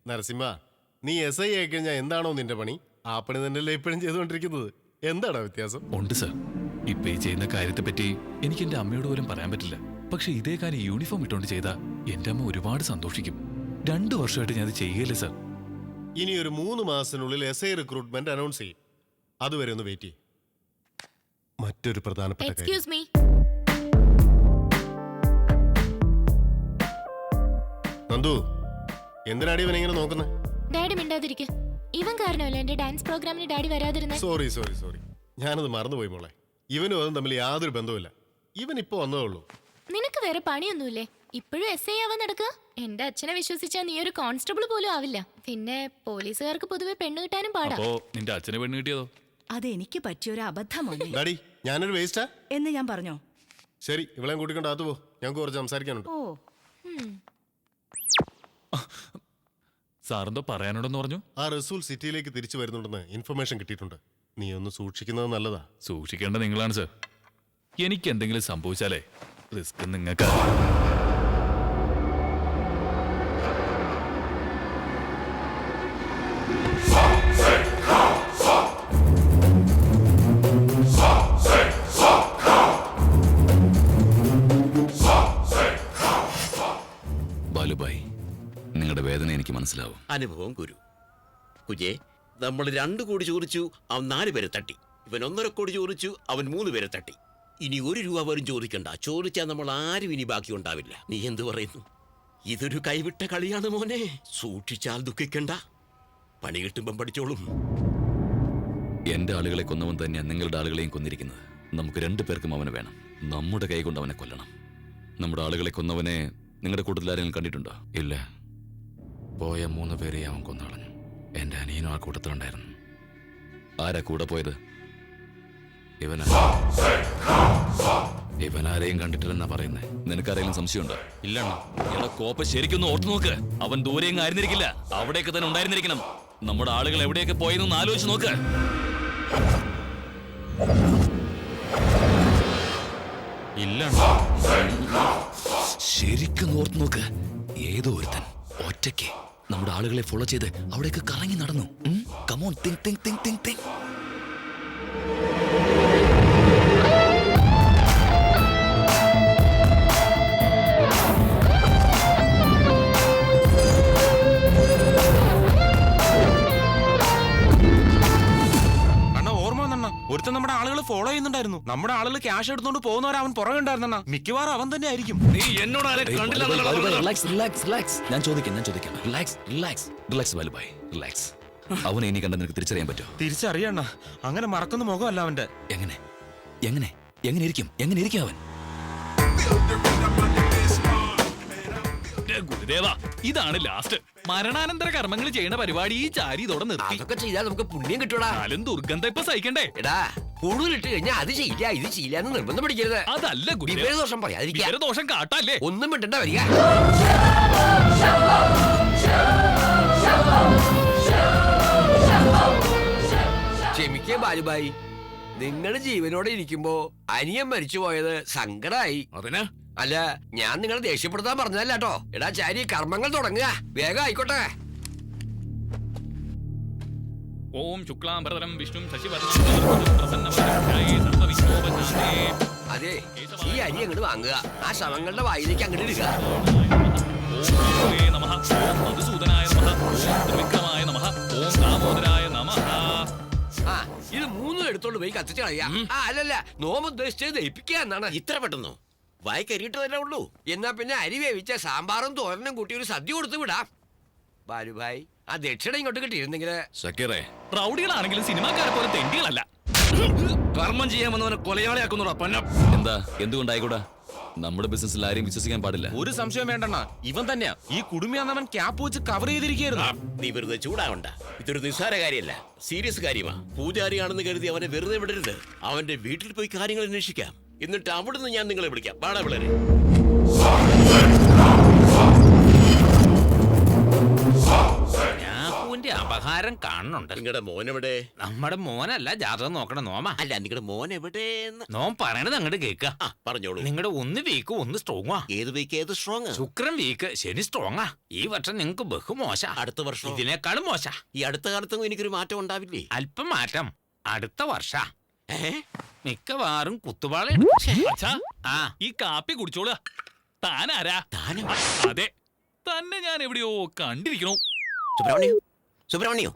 നരസിംഹ, നീ SI ആയി കഴിഞ്ഞാൽ എന്താണോ നിന്റെ പണി, ആ പണി തന്നെയല്ലേ ഇപ്പോഴും ചെയ്തുകൊണ്ടിരിക്കുന്നത്. എന്താടാ വ്യത്യാസം? ഉണ്ട് സർ. ഇപ്പൊ ഈ ചെയ്യുന്ന കാര്യത്തെ പറ്റി എനിക്ക് എന്റെ അമ്മയോട് പോലും പറയാൻ പറ്റില്ല. പക്ഷെ ഇതേ കാര്യം യൂണിഫോം ഇട്ടുകൊണ്ട് ചെയ്താ എന്റെ അമ്മ ഒരുപാട് സന്തോഷിക്കും. 2 വർഷമായിട്ട് ഞാൻ അത് ചെയ്യല്ലേ സർ. ഇനി ഒരു 3 മാസത്തിനുള്ളിൽ SI റിക്രൂട്ട്മെന്റ് അനൗൺസ് ചെയ്യും. അതുവരെ ഒന്ന് വെയിറ്റ് ചെയ്യും. മറ്റൊരു പ്രധാനപ്പെട്ട കാര്യം. Excuse me. നന്ദു, എന്തിനാടി ഇവനെ ഇങ്ങനെ നോക്കുന്നത്? ഡാഡി മിണ്ടാതിരിക്കെ. ഇവൻ കാരണമല്ല എന്റെ ഡാൻസ് പ്രോഗ്രാമിന് ഡാഡി വരാതിരുന്നേ. സോറി, ഞാനത് മറന്നുപോയി മോളെ. ഇവനും അതും തമ്മിൽ യാതൊരു ബന്ധവുമില്ല. ഇവൻ ഇപ്പൊ വന്നതേ ഉള്ളൂ. നിനക്ക് വേറെ പണിയൊന്നുമില്ലേ? ഇപ്പോഴും SI ആവാൻ നടക്കുക? എന്റെ അച്ഛനെ വിശ്വസിച്ചാ നീ ഒരു കോൺസ്റ്റബിൾ പോലും ആവില്ല. പിന്നെ പോലീസുകാർക്ക് പൊതുവെ പെണ്ണ് കിട്ടാനും പാടാ. അപ്പോ നിന്റെ അച്ഛനെ പെണ്ണ് കിട്ടിയതോ? അതെനിക്ക് പറ്റിയൊരു അബദ്ധമാണ് ഡാഡി, ഞാനൊരു വേസ്റ്റാ എന്ന് ഞാൻ പറഞ്ഞോ? ശരി, ഇവളെയും കൂട്ടിക്കൊണ്ട് അകത്ത് പോ. ഞങ്ങൾക്ക് കുറച്ച് സംസാരിക്കാനുണ്ട്. ഓ, സാറെന്തോ പറയാനുണ്ടെന്ന് പറഞ്ഞു. ആ റസൂൽ സിറ്റിയിലേക്ക് തിരിച്ചു വരുന്നുണ്ടെന്ന് ഇൻഫർമേഷൻ കിട്ടിയിട്ടുണ്ട്. നീ ഒന്ന് സൂക്ഷിക്കുന്നത് നല്ലതാ. സൂക്ഷിക്കേണ്ട നിങ്ങളാണ് സർ. എനിക്ക് എന്തെങ്കിലും സംഭവിച്ചാലേ റിസ്ക് നിങ്ങൾക്ക്. ബാലുഭായ്, നിങ്ങളുടെ വേദന എനിക്ക് മനസ്സിലാവും. അനുഭവം ഗുരു. കുജേ, നമ്മൾ 2 കോടി ചോദിച്ചു, അവൻ 4 പേരെ തട്ടി. ഇവൻ 1.5 കോടി ചോദിച്ചു, അവൻ 3 പേരെ തട്ടി. ഇനി 1 രൂപ പോലും ചോദിക്കണ്ട. ചോദിച്ചാൽ നമ്മൾ ആരും ഇനി ബാക്കി ഉണ്ടാവില്ല. നീ എന്ത് പറയുന്നു? ഇതൊരു കൈവിട്ട കളിയാണ് മോനെ. സൂക്ഷിച്ചാൽ ദുഃഖിക്കണ്ട. പണി കിട്ടുമ്പം പഠിച്ചോളും. എന്റെ ആളുകളെ കൊന്നവൻ തന്നെയാണ് നിങ്ങളുടെ ആളുകളെയും കൊന്നിരിക്കുന്നത്. നമുക്ക് 2 പേർക്കും അവനെ വേണം. നമ്മുടെ കൈ കൊണ്ട് അവനെ കൊല്ലണം. നമ്മുടെ ആളുകളെ കൊന്നവനെ നിങ്ങളുടെ കൂട്ടത്തിൽ ആരെങ്കിലും കണ്ടിട്ടുണ്ടോ? ഇല്ല. പോയ 3 പേരെ അവൻ കൊന്നളഞ്ഞു. എന്റെ അനിയനും ആ കൂട്ടത്തിലുണ്ടായിരുന്നു. ആരാ കൂടെ പോയത്? ഇവനാരെയും കണ്ടിട്ടില്ലെന്നാ പറയുന്നത്. നിനക്കാരെങ്കിലും സംശയമുണ്ടോ? ഇല്ലണ്ണ. എടാ കോപ്പ ശരിക്കൊന്ന് ഓർത്തു നോക്ക്. അവൻ ദൂരെയും ആയിരുന്നിരിക്കില്ല, അവിടെയൊക്കെ തന്നെ ഉണ്ടായിരുന്നിരിക്കണം. നമ്മുടെ ആളുകൾ എവിടെയൊക്കെ പോയെന്നൊന്ന് ആലോചിച്ച് നോക്ക്. ഇല്ലണ്ണ. ശരിക്കും ഓർത്തു നോക്ക്. ഏതോ ഒരുത്തൻ ഒറ്റയ്ക്ക് നമ്മുടെ ആളുകളെ ഫോളോ ചെയ്ത് അവിടേക്ക് കറങ്ങി നടന്നു. Come on, think think think think think. അണ്ണ ഓർമ്മ വന്നണ്ണ, ഒരുത്തൻ നമ്മുടെ ആളുകൾ ഫോളോ ചെയ്യുന്നുണ്ടായിരുന്നു. നമ്മുടെ ആളുകൾ ക്യാഷ് എടുത്തോണ്ട് പോകുന്നവരെ അവൻ പുറകെ ഉണ്ടായിരുന്ന. മിക്കവാറും അവൻ തന്നെ ആയിരിക്കും. നീ എന്നോട് ഞാൻ ചോദിക്കാം. Relax Balubhai, relax. അവനെ ഇനി കണ്ട നിനക്ക് തിരിച്ചറിയാൻ പറ്റുമോ? തിരിച്ചറിയണ്ണ. അങ്ങനെ മറക്കുന്ന മുഖമല്ല അവന്റെ. എങ്ങനെ ഇരിക്കും അവൻ? ഗുരുദേവ, ഇതാണ് ലാസ്റ്റ്. മരണാനന്തര കർമ്മങ്ങൾ ചെയ്യുന്ന പരിപാടി ഈ ചാരി ഇതോടെ നിർത്തി. അതൊക്കെ ചെയ്താൽ നമുക്ക് പുണ്യം കിട്ടൂടാ. കാലം ദുർഗന്ധം ഇപ്പൊ സഹിക്കണ്ടേ? എടാ, കൂടുതലിട്ട് കഴിഞ്ഞാൽ അത് ചെയ്യില്ല, ഇത് ചെയ്യില്ല നിർബന്ധം പിടിക്കരുത്. അതല്ല ഗുരുദേവ, വിവരദോഷം പറയാതിരിക്കുക. വിവരദോഷം കാട്ടല്ലേ? ഒന്നും മിണ്ടണ്ട, വരിക. ക്ഷമിക്കേ ബാലുഭായി, നിങ്ങൾ ജീവനോടെ ഇരിക്കുമ്പോ അനിയൻ മരിച്ചു പോയത് സങ്കടായി. അതിന് അല്ല, ഞാൻ നിങ്ങളെ ദേഷ്യപ്പെടുത്താൻ പറഞ്ഞതല്ല കേട്ടോ. എടാ ചാരി, കർമ്മങ്ങൾ തുടങ്ങുക, വേഗം ആയിക്കോട്ടെ. ഓം ശുക്ലാംബരധരം വിഷ്ണും ശശിവർണ്ണം പ്രസന്നവദനായ സർവവിഘ്നോപശാന്തേ. അതെ, ഈ അരി അങ്ങോട്ട് വാങ്ങുക, ആ ശവങ്ങളുടെ വായിലേക്ക് അങ്ങോട്ട് ഇടുക. ഓം നമഃ, ഓം മധുസൂദനായ നമഃ, ഓം ത്രിവിക്രമായ നമഃ, ഓം ദാമോദരായ നമഃ. ആ, ഇത് 3 എടുത്തോണ്ട് പോയി കത്തിച്ച് കളയാ. അല്ലല്ല, നോമ്പ് ഉദ്ദേശിച്ചത് ദഹിപ്പിക്കുക എന്നാണ്. ഇത്ര പെട്ടെന്നോ? വായിക്കരിയിട്ട് തന്നെ ഉള്ളൂ. എന്നാ പിന്നെ അരി വേവിച്ച സാമ്പാറും തോരനും കൂട്ടി ഒരു സദ്യ കൊടുത്തു വിടാം. ബാലുഭായ്, ആ ദക്ഷിണ ഇങ്ങോട്ട് കിട്ടിയിരുന്നെങ്കില്. സക്കീറേ, റൗഡികളാണെങ്കിലും സിനിമാക്കാരെ പോലെ തെണ്ടികളല്ല. കർമ്മം ചെയ്യാൻ വന്നവനെ കൊലയാളിയാക്കുന്നുടാ പന്നം. എന്താ, എന്തുകൊണ്ടായിക്കൂടാ? നമ്മുടെ ബിസിനസ്സിൽ ആരെയും വിശ്വസിക്കാൻ പാടില്ല. ഒരു സംശയം വേണ്ടണ്ണ, ഇവൻ തന്നെയാ. ഈ കുടുംബിയാന്നവൻ ക്യാപ്പ് വെച്ച് കവർ ചെയ്തിരിക്കുകയായിരുന്നു. നീ വെറുതെ ചൂടാവണ്ട. ഇതൊരു നിസ്സാര കാര്യമല്ല, സീരിയസ് കാര്യമാ. പൂജാരിയാണെന്ന് കരുതി അവനെ വെറുതെ വിടരുത്. അവന്റെ വീട്ടിൽ പോയി കാര്യങ്ങൾ അന്വേഷിക്കാം. എന്നിട്ട് അവിടുന്ന് ഞാൻ നിങ്ങളെ വിളിക്കാം. പാടാ പിള്ളേരെ. ക്യാപ്പുവിന്റെ അപഹാരം കാണുന്നുണ്ട്. നിങ്ങളുടെ മോൻ എവിടെ? നമ്മുടെ മോനല്ല ജാതകം നോക്കണ നോമ. അല്ല, നിങ്ങളുടെ മോൻ എവിടെയെന്ന് നോം പറയണത് അങ്ങോട്ട് കേൾക്ക. പറഞ്ഞോളൂ. നിങ്ങളുടെ ഒന്ന് വീക്ക് ഒന്ന് സ്ട്രോങ്ങാ. ഏത് വീക്ക് ഏത് സ്ട്രോങ്? ശുക്രൻ വീക്ക്, ശനി സ്ട്രോങ്ങാ. ഈ വർഷം നിങ്ങൾക്ക് ബഹുമോശ. അടുത്ത വർഷം ഇതിനേക്കാളും മോശ. ഈ അടുത്ത കാലത്തൊന്നും എനിക്കൊരു മാറ്റം ഉണ്ടാവില്ലേ? അല്പം മാറ്റം അടുത്ത വർഷ. ഏ? മിക്കവാറും കുത്തുപാള. അച്ഛാ, ആ ഈ കാപ്പി കുടിച്ചോളുക. താനാരാ? താനും അതെ, തന്നെ ഞാൻ എവിടെയോ കണ്ടിരിക്കണു. സുബ്രഹ്മണ്യോ, സുബ്രഹ്മണ്യോ,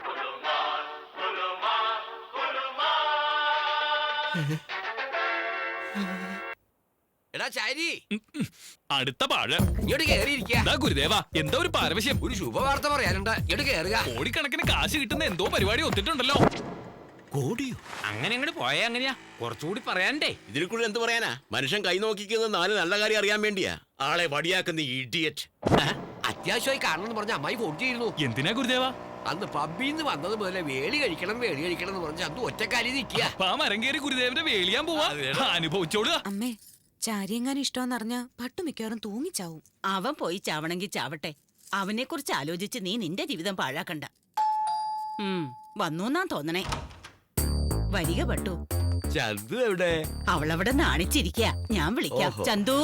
എടാ ചാരി, അടുത്ത പാഴ്. ഇങ്ങോട്ട് കേറിയിരിക്കുക. എന്താ ഗുരുദേവ, എന്താ ഒരു പാരവശ്യം? ഒരു ശുഭവാർത്ത പറയാനുണ്ട്. ഇങ്ങോട്ട് കേറുക. കോടിക്കണക്കിന് കാശ് കിട്ടുന്ന എന്തോ പരിപാടി ഒത്തിട്ടുണ്ടല്ലോ. കോടിയോ? അങ്ങനെ അങ്ങോട്ട് പോയാ എങ്ങനെയാ? കുറച്ചുകൂടി പറയാണ്ടേ? ഇതിൽ കൂടുതൽ എന്ത് പറയാനാ? മനുഷ്യൻ കൈ നോക്കിക്കുന്നത് 4 നല്ല കാര്യം അറിയാൻ വേണ്ടിയാ. ആളെ വടിയാക്കുന്ന ഇഡിയറ്റ്. അത്യാവശ്യമായി കാണണമെന്ന് പറഞ്ഞ അമ്മായി ഫോൺ ചെയ്തിരുന്നു. എന്തിനാ ഗുരുദേവ? അന്ന് പബ്ബിന്ന് വന്നത് മുതലേ വേളി കഴിക്കണം എന്ന് പറഞ്ഞ് അന്ന് ഒറ്റക്കാരി നിൽക്കുക. അപ്പൊ ആ മരം കയറി ഗുരുദേവനെ വേളിയാൻ പോവാ. അനുഭവിച്ചോളുക. അമ്മേ, ചാരിയെങ്ങാനും ഇഷ്ടമെന്നറിഞ്ഞ പട്ടു മിക്കവാറും തൂങ്ങിച്ചാവും. അവൻ പോയി ചാവണമെങ്കിൽ ചാവട്ടെ. അവനെ കുറിച്ച് ആലോചിച്ച് നീ നിന്റെ ജീവിതം പാഴാക്കണ്ട. വന്നു തോന്നണേ. വരിക പട്ടു. ചന്തു എവിടെ? അവളവിടെ നാണിച്ചിരിക്ക. ഞാൻ വിളിക്കാം. ഓഹോ. ചന്തു.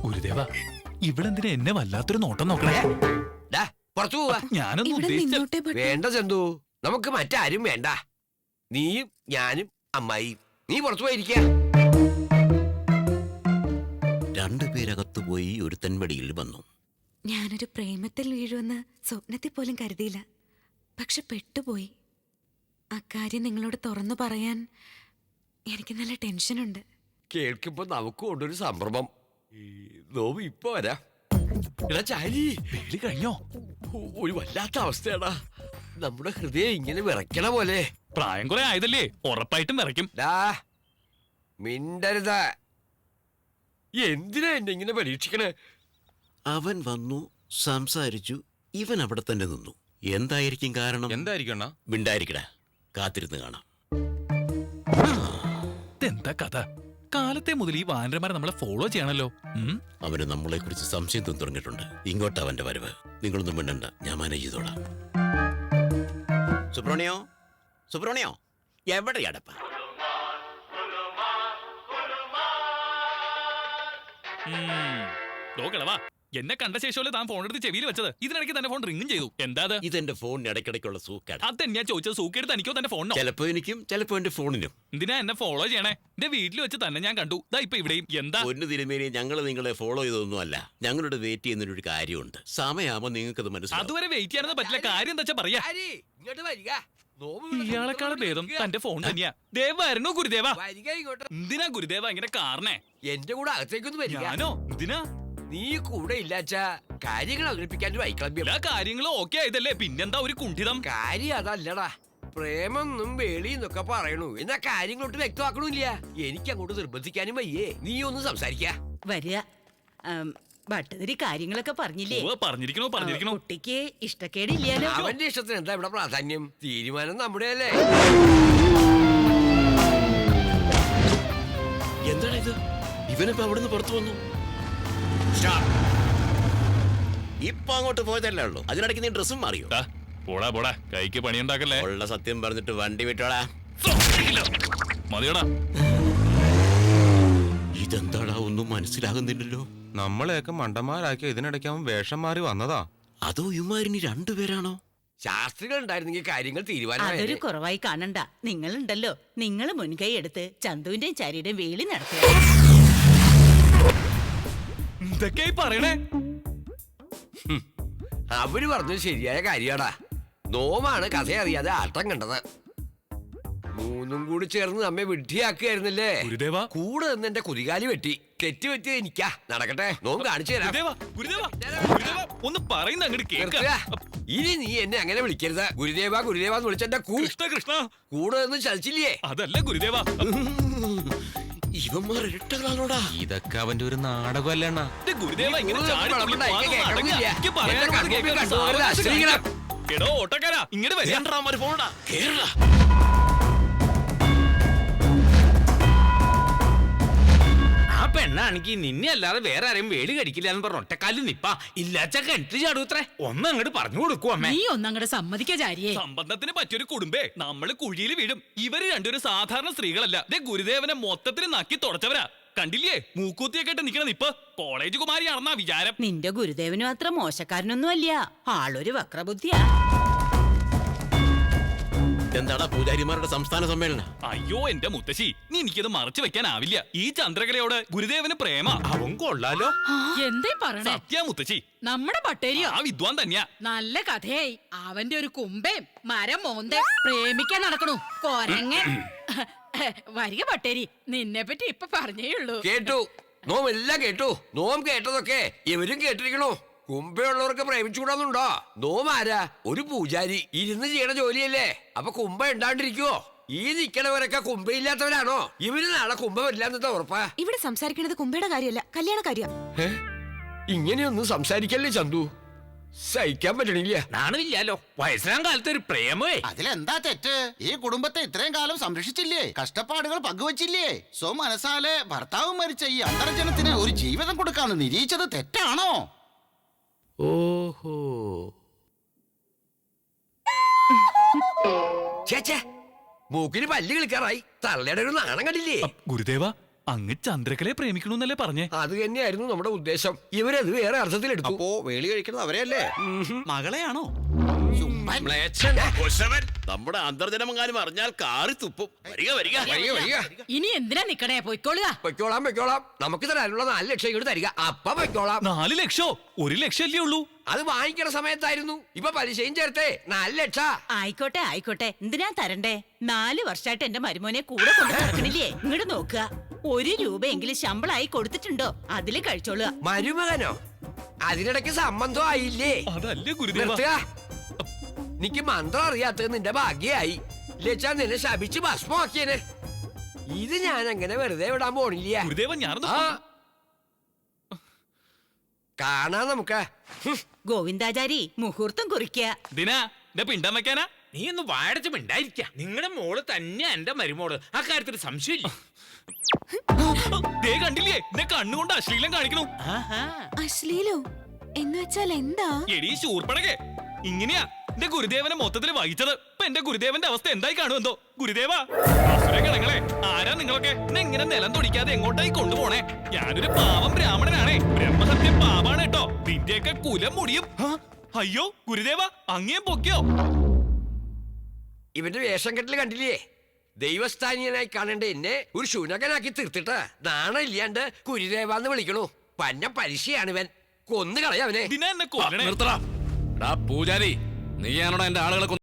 ഗുരുദേവ, ഇവളെന്തിനാ എന്നെ വല്ലാത്തൊരു നോട്ടം നോക്കണേ? ഡാ, പുറത്തു പോവാ. ഞാനൊന്നും ഇവിടെ ഉദ്ദേശിച്ച നിന്നോട്ടെ പട്ടു. വേണ്ട ചന്തു, നമുക്ക് മറ്റാരും വേണ്ട. നീയും ഞാനും അമ്മായിയും. നീ പുറത്തു പോയിരിക്കുക. രണ്ടുപേരകത്തു പോയി ഒരുത്തൻ വെടിയിൽ വന്നു. ഞാനൊരു പ്രേമത്തിൽ വീഴുമെന്ന് സ്വപ്നത്തിൽ പോലും കരുതിയില്ല. പക്ഷെ പെട്ടുപോയി. അക്കാര്യം നിങ്ങളോട് തുറന്നു പറയാൻ എനിക്ക് നല്ല ടെൻഷനുണ്ട്. കേൾക്കുമ്പോ നമുക്ക് കൊണ്ടൊരു സംഭ്രമം. നോവ് ഇപ്പൊ വരാം. എടാ ചാരി, വേളി കഴിഞ്ഞോ? ഒരു വല്ലാത്ത അവസ്ഥയാടാ. നമ്മുടെ ഹൃദയം ഇങ്ങനെ വിറയ്ക്കണ പോലെ. പ്രായം കുറെ ആയതല്ലേ, ഉറപ്പായിട്ടും വിറയ്ക്കും. ഡാ, മിണ്ടരുത്. എന്തിനാ എന്നെ ഇങ്ങനെ പരീക്ഷിക്കണേ? അവൻ വന്നു, സംസാരിച്ചു. ഇവൻ അവിടെ തന്നെ നിന്നു. എന്തായിരിക്കും കാരണം? എന്തായിരിക്കും അണ്ണാ? മിണ്ടായിരിക്കട, കാത്തിരുന്ന് കാണാം. ഇതെന്താ കഥ? കാലത്തെ മുതൽ ഈ വാനരന്മാരെ നമ്മളെ ഫോളോ ചെയ്യണല്ലോ. അവന് നമ്മളെ കുറിച്ച് സംശയം തോന്നി തുടങ്ങിയിട്ടുണ്ട്. ഇങ്ങോട്ട് അവന്റെ വരവ്. നിങ്ങളൊന്നും മിണ്ടണ്ട, ഞാൻ മാനേജ് ചെയ്തോളാം. സുബ്രഹ്മണ്യോ, സുബ്രഹ്മണ്യോ, എവിടെയാടപ്പ? കളവാ, എന്നെ കണ്ട ശേഷമല്ലേ താൻ ഫോൺ എടുത്ത് ചെവിയിൽ വെച്ചത്. ഇതിനിടയ്ക്ക് തന്നെ ഫോൺ റിങ്ങും ചെയ്തു. എന്താ അത്? ഇതെന്റെ ഫോണിന് ഇടയ്ക്കിടയ്ക്കുള്ള സൂക്കാണ്. അതെന്നെയാ ചോദിച്ചത്. സൂക്കെടുത്ത് എനിക്കോ തന്റെ ഫോണിനോ? ചിലപ്പോ എനിക്കും ചിലപ്പോ എന്റെ ഫോണിനും. എന്തിനാ എന്നെ ഫോളോ ചെയ്യണേ? എന്റെ വീട്ടിൽ വെച്ച് തന്നെ ഞാൻ കണ്ടു. ദാ ഇപ്പൊ ഇവിടെയും. എന്താ? ഒന്ന് തിരുമേനി, ഞങ്ങൾ നിങ്ങളെ ഫോളോ ചെയ്തൊന്നും അല്ല. ഞങ്ങളുടെ വെയിറ്റ് ചെയ്യുന്നൊരു കാര്യമുണ്ട്. സമയമാകുമ്പോ നിങ്ങൾക്കത് മനസ്സിലാവും. അതുവരെ വെയിറ്റ് ചെയ്യാനൊന്നും പറ്റില്ല. കാര്യം എന്താ വെച്ചാ പറയാ. ചാരി, ഇങ്ങോട്ട് വരിക. നോവ് ഇയാളെക്കാളും ഭേദം തന്റെ ഫോൺ തന്നെയാ. ദേവായിരുന്നു ഗുരുദേവ. വരിക ഇങ്ങോട്ട്. എന്തിനാ ഗുരുദേവ ഇങ്ങനെ കാരണേ? എന്റെ കൂടെ അകത്തേക്കൊന്ന് വരിക. ഞാനോ? എന്തിനാ? നീ കൂടെ ഇല്ലാച്ചാ കാര്യങ്ങൾ അവതരിപ്പിക്കാൻ വൈക്ലഭ്യം. എല്ലാ കാര്യങ്ങളും ഓക്കെ ആയതല്ലേ, പിന്നെന്താ ഒരു കുണ്ഠിതം? കാര്യം അതല്ലടാ. പ്രേമെന്നും വേളിന്നൊക്കെ പറയണു. എന്നാ കാര്യങ്ങളൊട്ട് വ്യക്തമാക്കണില്ല. എനിക്ക് അങ്ങോട്ട് നിർബന്ധിക്കാനും വയ്യേ. നീ ഒന്ന് സംസാരിക്ക. വരിക. ഭട്ടതിരി കാര്യങ്ങളൊക്കെ പറഞ്ഞില്ലേ? ഉവ്വ്, പറഞ്ഞിരിക്കണോ. കുട്ടിക്ക് ഇഷ്ടക്കേടില്ലാലോ? അവന്റെ ഇഷ്ടത്തിന് എന്താ ഇവിടെ പ്രാധാന്യം? തീരുമാനം നമ്മുടെ അല്ലേ? എന്താണ് ഇത്? ഇവനിപ്പോ അവിടുന്ന് പുറത്തു വന്നു. ഇപ്പൊ അങ്ങോട്ട് പോയതല്ലേ ഉള്ളൂ. അതിനിടയ്ക്ക് നീ ഡ്രസ്സും മാറിയോ? പോടാ, കൈക്ക് പണിയുണ്ടാക്കല്ലേ. ഉള്ള സത്യം പറഞ്ഞിട്ട് വണ്ടി വിട്ടോടാ. മതിയോടാ. ഇതെന്താടാ, ഒന്നും മനസ്സിലാകുന്നില്ലല്ലോ. നമ്മളെയൊക്കെ മണ്ടന്മാരാക്കിയ ഇതിനിടയ്ക്ക് അവൻ വേഷം മാറി വന്നതാ. അതോ ഇവന്മാരിനി രണ്ടുപേരാണോ? ശാസ്ത്രികൾ ഉണ്ടായിരുന്നെങ്കിൽ കാര്യങ്ങൾ അതൊരു തീരുമാനമായി. കുറവായി കാണണ്ട. നിങ്ങളുണ്ടല്ലോ, നിങ്ങൾ മുൻകൈ എടുത്ത് ചന്തുവിന്റെയും ചാരിയുടെയും വേലി നടത്തുക. എന്തൊക്കെയായി പറയണേ? അവര് പറഞ്ഞത് ശരിയായ കാര്യാടാ. നോമാണ് കഥ അറിയാതെ ആട്ടം കണ്ടത്. മൂന്നും കൂടി ചേർന്ന് നമ്മെ വിഡ്ഢിയാക്കുകയായിരുന്നില്ലേ? ഗുരുദേവ, കൂടെ നിന്ന് എന്റെ കുതികാലി വെട്ടി. തെറ്റുപറ്റിയത് എനിക്കാ. നടക്കട്ടെ, നോം കാണിച്ചു തരാം. ഗുരുദേവ, ഒന്ന് പറയുന്ന അങ്ങോട്ട് കേൾക്ക. നിർത്തുക. ഇനി നീ എന്നെ അങ്ങനെ വിളിക്കരുത്. ഗുരുദേവ എന്ന് വിളിച്ചെന്റെ കൃഷ്ണ, കൂടെ നിന്ന് ചലിച്ചില്ലേ? അതല്ല ഗുരുദേവ. ഇവന്മാർ ഇരട്ടകളാണോടാ? ഇതൊക്കെ അവന്റെ ഒരു നാടകമല്ല അണ്ണാ. ഗുരുദേവ ഇങ്ങനെ ചാടി തുള്ളി എനിക്ക് പോകാൻ കേൾക്കണമെന്നില്ല. എനിക്ക് എന്റെ പറയാനുള്ളത് കൺമുമ്പിൽ കേൾക്കാൻ കണ്ടുപോകരുത്, സാവകാശം അശ്രീകരം. കാണിക്ക്. എടോ ഓട്ടക്കാരാ, ഇങ്ങനെ വരാ. പോണടാ, കേരള. ഇവനാണെങ്കിൽ നിന്നെ അല്ലാതെ വേറെ ആരെയും വേടി കടിക്കില്ല എന്ന് പറഞ്ഞ ഒറ്റക്കാലിൽ നിപ്പാ ഇല്ലാച്ച കിണറ്റ് ചാടൂത്രേ ഒന്ന് അങ്ങോട്ട് പറഞ്ഞു കൊടുക്കും അമ്മേ. നീ ഒന്നങ്ങടെ സമ്മതിക്ക ചാരിയേ. സംബന്ധത്തിന് പറ്റിയൊരു കുടുംബേ നമ്മള് കുഴിയിൽ വീഴും. ഇവര് രണ്ടുപേരും സാധാരണ സ്ത്രീകളല്ല. ദേ ഗുരുദേവനെ മൊത്തത്തിൽ നക്കി തുടച്ചവരാ. കണ്ടില്ലേ മൂക്കൂത്തിയൊക്കെ ഇട്ട് നിക്കണ നിപ്പ്. കോളേജ് കുമാരിയാണെന്നാ വിചാരം. നിന്റെ ഗുരുദേവനും അത്ര മോശക്കാരനൊന്നും അല്ല. ആളൊരു വക്രബുദ്ധിയാ. എന്താടാ പൂജാരിമാരുടെ സംസ്ഥാന സമ്മേളനം? അയ്യോ എന്റെ മുത്തശ്ശി, നീ എനിക്കത് മറച്ചു വെക്കാനാവില്ല. ഈ ചന്ദ്രകലയോട് ഗുരുദേവന് പ്രേമ. അവൻ കൊള്ളാലോ. എന്തേ പറയണേ? സത്യ മുത്തശ്ശി, നമ്മുടെ പട്ടേരിയോ? ആ വിദ്വാൻ തന്നെയാ. നല്ല കഥയായി. അവന്റെ ഒരു കുമ്പേം മരം മോന്തേ പ്രേമിക്കാൻ നടക്കണു കൊരങ്ങൻ. വരിക പട്ടേരി, നിന്നെ പറ്റി ഇപ്പൊ പറഞ്ഞേ ഉള്ളൂ. കേട്ടു, നോം എല്ലാം കേട്ടു. നോം കേട്ടതൊക്കെ ഇവരും കേട്ടിരിക്കണോ? കുംഭയുള്ളവർക്ക് പ്രേമിച്ചുകൂടാന്നുണ്ടോ? നോമാരാ? ഒരു പൂജാരി. ഇരുന്ന് ചെയ്യണ ജോലിയല്ലേ. അപ്പൊ കുംഭ ഉണ്ടാണ്ടിരിക്കുവോ? ഈ നിക്കണവരൊക്കെ കുംഭയില്ലാത്തവരാണോ? ഇവര് നാളെ കുംഭ വരില്ലാന്നത്തെ ഉറപ്പാ. ഇവിടെ സംസാരിക്കുന്നത് കുമ്പയുടെ കാര്യമല്ല, കല്യാണ കാര്യം. ഇങ്ങനെയൊന്നും സംസാരിക്കല്ലേ ചന്തു. സഹിക്കാൻ പറ്റണില്ല. നാണമില്ലാലോ. വയസ്സാം കാലത്ത് ഒരു പ്രേമേ. അതിലെന്താ തെറ്റ്? ഈ കുടുംബത്തെ ഇത്രയും കാലം സംരക്ഷിച്ചില്ലേ, കഷ്ടപ്പാടുകൾ പങ്കുവച്ചില്ലേ? മനസ്സാലെ ഭർത്താവ് മരിച്ച ഈ അന്തർജനത്തിന് ഒരു ജീവിതം കൊടുക്കാന്ന് നിരീക്ഷിച്ചത് തെറ്റാണോ? ഓഹോ, ചേച്ചേ മൂക്കിന് പല്ല് കളിക്കാറായി. തള്ളയുടെ ഒരു നാണം കണ്ടില്ലേ? ഗുരുദേവ, അങ്ങ് ചന്ദ്രകലയെ പ്രേമിക്കണമെന്നല്ലേ പറഞ്ഞേ? അത് തന്നെയായിരുന്നു നമ്മുടെ ഉദ്ദേശം. ഇവരത് വേറെ അർത്ഥത്തിലെടുത്തു. അപ്പോ വേളി കഴിക്കുന്നത് അവരെയല്ലേ? മകളെയാണോ? നമ്മുടെ അന്തർജനമെങ്ങാനും അറിഞ്ഞാൽ കാറി തുപ്പും. വരിക വരിക. ഇനി എന്തിനാ നിക്കണേ? പൊയ്ക്കോളുക. പൊയ്ക്കോളാം. നമുക്ക് തരാനുള്ള 4 ലക്ഷം ഇങ്ങോട്ട് തരിക. അപ്പം പൊയ്ക്കോളാം. 4 ലക്ഷോ? 1 ലക്ഷം അല്ലേ ഉള്ളൂ? അത് വാങ്ങിക്കണ സമയത്തായിരുന്നു. ഇപ്പൊ പലിശയും ചേർത്തേ 4 ലക്ഷം. ആയിക്കോട്ടെ. എന്തിനാ തരണ്ടേ? 4 വർഷമായിട്ട് എന്റെ മരുമോനെ കൂടെ കൊണ്ട് നടക്കണില്ലേ? ഇങ്ങോട്ട് നോക്കുക. 1 രൂപയെങ്കിലും ശമ്പളമായി കൊടുത്തിട്ടുണ്ടോ? അതില് കഴിച്ചോളുക. മരുമകനോ? അതിനിടയ്ക്ക് സംബന്ധം ആയില്ലേ? അതല്ലേ ഗുരുദേവ. നിർത്തുക. നിക്ക് മന്ത്രം അറിയാത്തത് നിന്റെ ഭാഗ്യായി. ലച്ചാ നിന്നെ ശപിച്ച് ഭസ്മമാക്കിയനെ. ഇത് ഞാൻ അങ്ങനെ വെറുതെ വിടാൻ പോണില്ല. ഗുരുദേവ, ഞാനൊന്ന് കാണാ നമുക്ക്. ഗോവിന്ദാചാരി മുഹൂർത്തം കുറിക്കുക. ദിനാ പിണ്ടം വെക്കാനാ? നീ ഒന്ന് വാഴച്ച് മിണ്ടായിരിക്ക. നിങ്ങളുടെ മോള് തന്നെ എന്റെ മരുമോള്. ആ കാര്യത്തിൽ സംശയമില്ല. ദേ കണ്ടില്ലേ, എന്നെ കണ്ണുകൊണ്ട് അശ്ലീലം കാണിക്കണു. അശ്ലീലോ എന്ന് വെച്ചാൽ എന്താ? എടീ ശൂർപ്പണകെ, ഇങ്ങനെയാ എന്റെ ഗുരുദേവനെ മൊത്തത്തിൽ വഹിച്ചത്. ഇപ്പൊ എന്റെ ഗുരുദേവന്റെ അവസ്ഥ എന്തായി കാണുമെന്തോ? ഗുരുദേവ, അസുരഗണങ്ങളെ, ആരാ നിങ്ങളൊക്കെ? എന്നെ ഇങ്ങനെ നിലം തൊടിക്കാതെ എങ്ങോട്ടായി കൊണ്ടുപോണേ? ഞാനൊരു പാവം ബ്രാഹ്മണനാണേ. ബ്രഹ്മസത്യം പാവാണ് കേട്ടോ. നിന്റെയൊക്കെ കുലം മുടിയും. അയ്യോ ഗുരുദേവ, അങ്ങേം പൊക്കിയോ? ഇവന്റെ വേഷം കെട്ടല് കണ്ടില്ലേ? ദൈവസ്ഥാനീയനായി കാണേണ്ട എന്നെ ഒരു ശുനകനാക്കി തീർത്തിട്ട് നാണം ഇല്ലാണ്ട് കുരുദേവാന്ന് വിളിക്കണു. പന്ന പരിശയാണ് ഇവൻ. കൊന്നു കളയാവനെ. ദിനാ എന്നെ കൊല്ലണേ. നിർത്തടാ പൂജാരി, നീയാണോ എന്റെ ആളുകളെ